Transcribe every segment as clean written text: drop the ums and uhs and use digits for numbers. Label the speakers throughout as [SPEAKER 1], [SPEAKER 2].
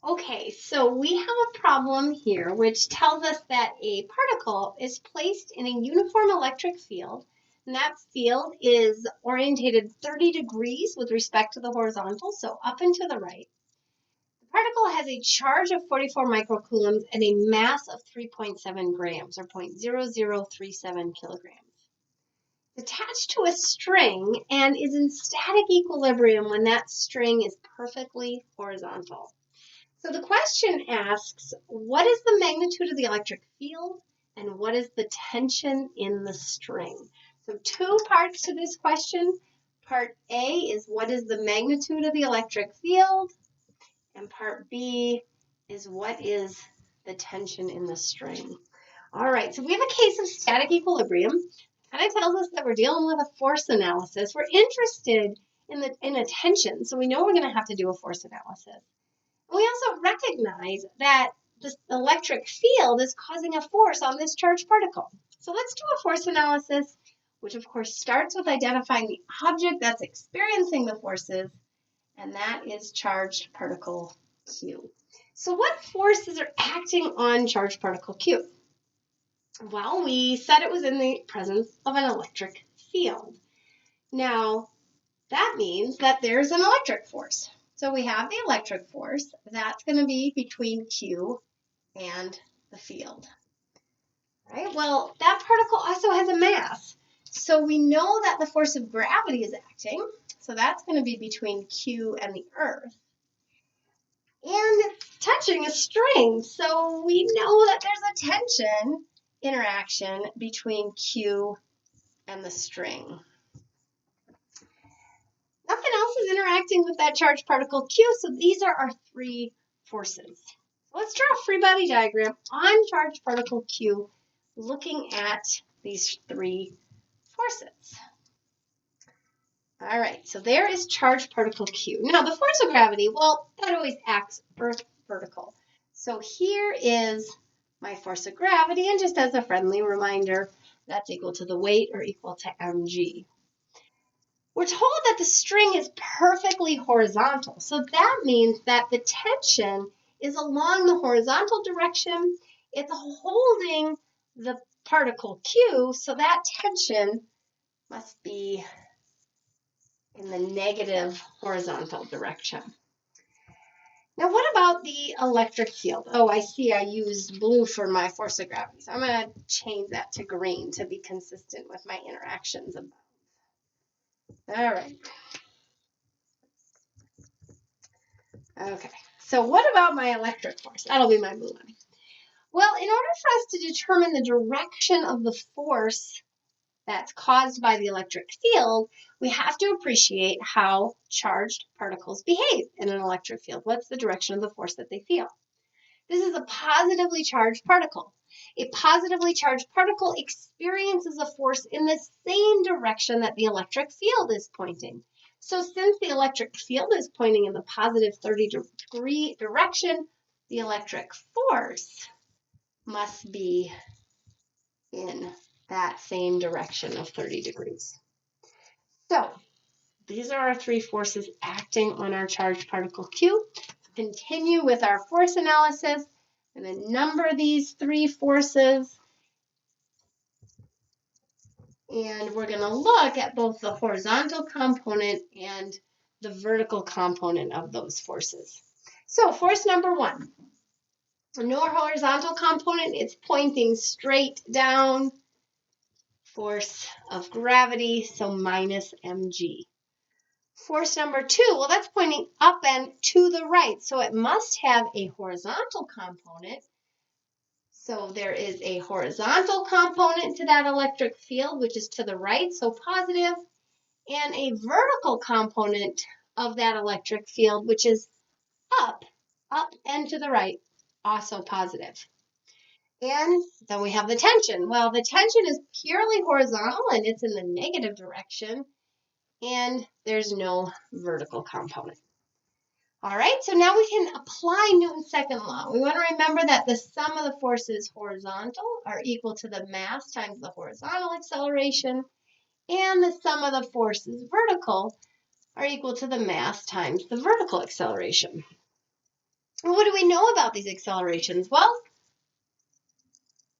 [SPEAKER 1] Okay, so we have a problem here which tells us that a particle is placed in a uniform electric field, and that field is orientated 30 degrees with respect to the horizontal, so up and to the right. The particle has a charge of 44 microcoulombs and a mass of 3.7 grams, or 0.0037 kilograms. It's attached to a string and is in static equilibrium when that string is perfectly horizontal. So the question asks, what is the magnitude of the electric field and what is the tension in the string? So two parts to this question. Part A is what is the magnitude of the electric field, and part B is what is the tension in the string. All right, so we have a case of static equilibrium. Kind of tells us that we're dealing with a force analysis. We're interested in a tension, so we know we're going to have to do a force analysis. We also recognize that this electric field is causing a force on this charged particle. So let's do a force analysis, which of course starts with identifying the object that's experiencing the forces, and that is charged particle Q. So what forces are acting on charged particle Q? Well, we said it was in the presence of an electric field. Now, that means that there's an electric force. So we have the electric force. That's going to be between Q and the field. Right? Well, that particle also has a mass. So we know that the force of gravity is acting. So that's going to be between Q and the Earth. And it's touching a string. So we know that there's a tension interaction between Q and the string. Nothing else is interacting with that charged particle Q, so these are our three forces. Let's draw a free body diagram on charged particle Q looking at these three forces. All right, so there is charged particle Q. Now, the force of gravity, well, that always acts Earth vertical. So here is my force of gravity, and just as a friendly reminder, that's equal to the weight or equal to mg. We're told that the string is perfectly horizontal, so that means that the tension is along the horizontal direction. It's holding the particle Q, so that tension must be in the negative horizontal direction. Now, what about the electric field? Oh, I see I used blue for my force of gravity, so I'm going to change that to green to be consistent with my interactions above. All right. Okay, so what about my electric force? That'll be my blue line. Well, in order for us to determine the direction of the force that's caused by the electric field, we have to appreciate how charged particles behave in an electric field. What's the direction of the force that they feel? This is a positively charged particle. A positively charged particle experiences a force in the same direction that the electric field is pointing. So since the electric field is pointing in the positive 30-degree direction, the electric force must be in that same direction of 30 degrees. So these are our three forces acting on our charged particle Q. Continue with our force analysis and then number these three forces. And we're going to look at both the horizontal component and the vertical component of those forces. So force number one, no horizontal component, it's pointing straight down. Force of gravity, so minus mg. Force number two, well, that's pointing up and to the right, so it must have a horizontal component. So there is a horizontal component to that electric field, which is to the right, so positive, and a vertical component of that electric field, which is up and to the right, also positive. And then we have the tension. Well, the tension is purely horizontal and it's in the negative direction, and there's no vertical component. All right, so now we can apply Newton's second law. We want to remember that the sum of the forces horizontal are equal to the mass times the horizontal acceleration, and the sum of the forces vertical are equal to the mass times the vertical acceleration. What do we know about these accelerations? Well,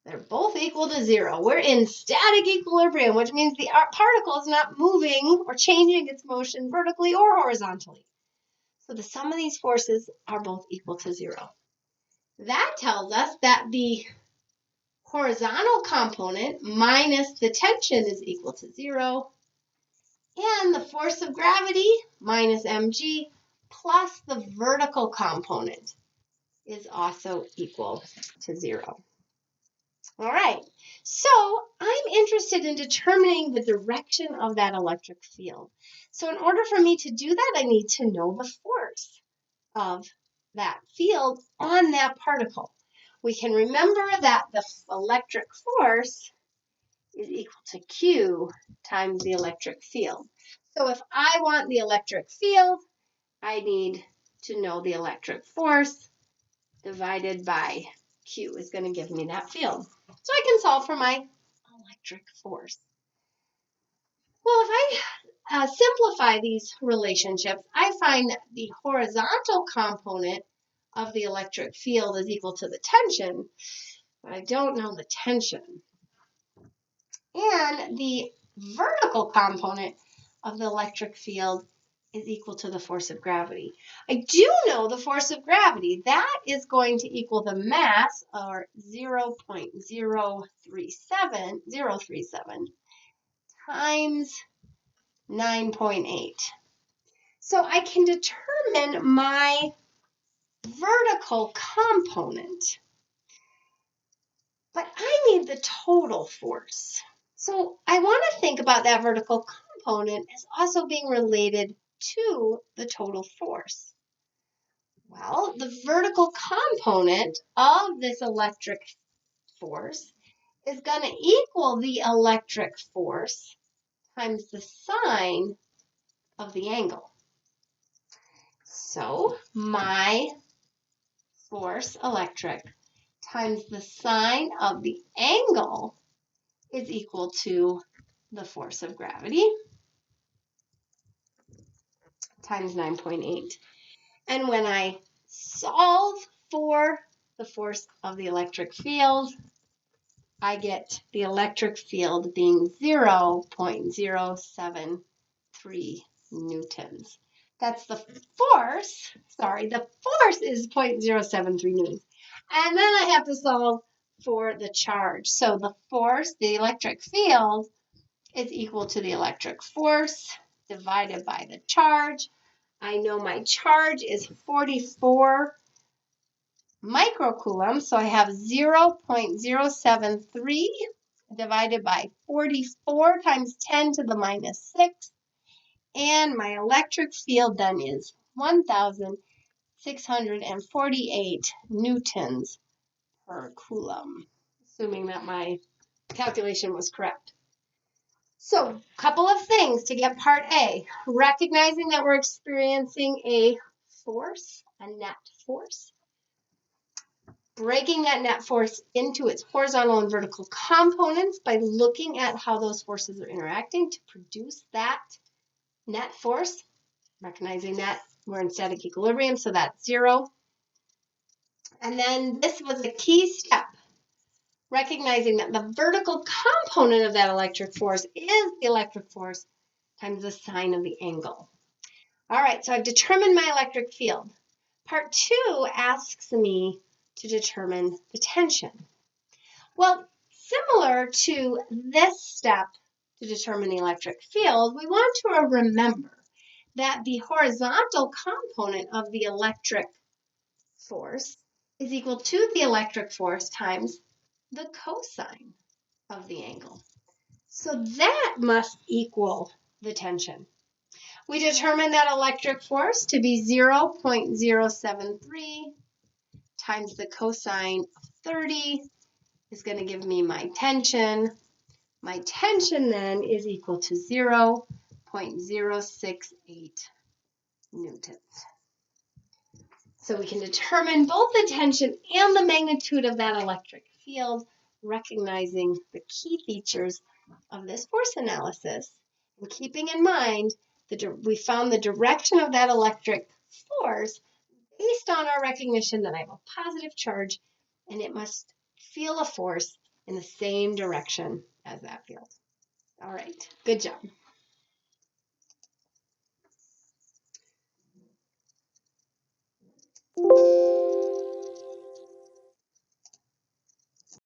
[SPEAKER 1] they're both equal to 0. We're in static equilibrium, which means the particle is not moving or changing its motion vertically or horizontally. So the sum of these forces are both equal to 0. That tells us that the horizontal component minus the tension is equal to 0. And the force of gravity minus mg plus the vertical component is also equal to 0. All right, so I'm interested in determining the direction of that electric field. So in order for me to do that, I need to know the force of that field on that particle. We can remember that the electric force is equal to Q times the electric field. So if I want the electric field, I need to know the electric force divided by Q is going to give me that field. So I can solve for my electric force. Well, if I simplify these relationships, I find that the horizontal component of the electric field is equal to the tension, but I don't know the tension. And the vertical component of the electric field is equal to the force of gravity. I do know the force of gravity. That is going to equal the mass, or 0.037 times 9.8. So I can determine my vertical component, but I need the total force. So I want to think about that vertical component as also being related to the total force. Well, the vertical component of this electric force is going to equal the electric force times the sine of the angle. So my force electric times the sine of the angle is equal to the force of gravity times 9.8. And when I solve for the force of the electric field, I get the electric field being 0.073 newtons. That's the force, the force is 0.073 newtons. And then I have to solve for the charge. So the force, the electric field, is equal to the electric force divided by the charge. I know my charge is 44 microcoulombs, so I have 0.073 divided by 44 times 10 to the minus 6. And my electric field then is 1,648 newtons per coulomb, assuming that my calculation was correct. So, a couple of things to get part A. Recognizing that we're experiencing a force, a net force. Breaking that net force into its horizontal and vertical components by looking at how those forces are interacting to produce that net force. Recognizing that we're in static equilibrium, so that's 0. And then this was a key step. Recognizing that the vertical component of that electric force is the electric force times the sine of the angle. All right, so I've determined my electric field. Part 2 asks me to determine the tension. Well, similar to this step to determine the electric field, we want to remember that the horizontal component of the electric force is equal to the electric force times the cosine of the angle. So that must equal the tension. We determined that electric force to be 0.073 times the cosine of 30 is going to give me my tension. My tension then is equal to 0.068 newtons. So we can determine both the tension and the magnitude of that electric field, recognizing the key features of this force analysis and keeping in mind that we found the direction of that electric force based on our recognition that I have a positive charge and it must feel a force in the same direction as that field. All right, good job.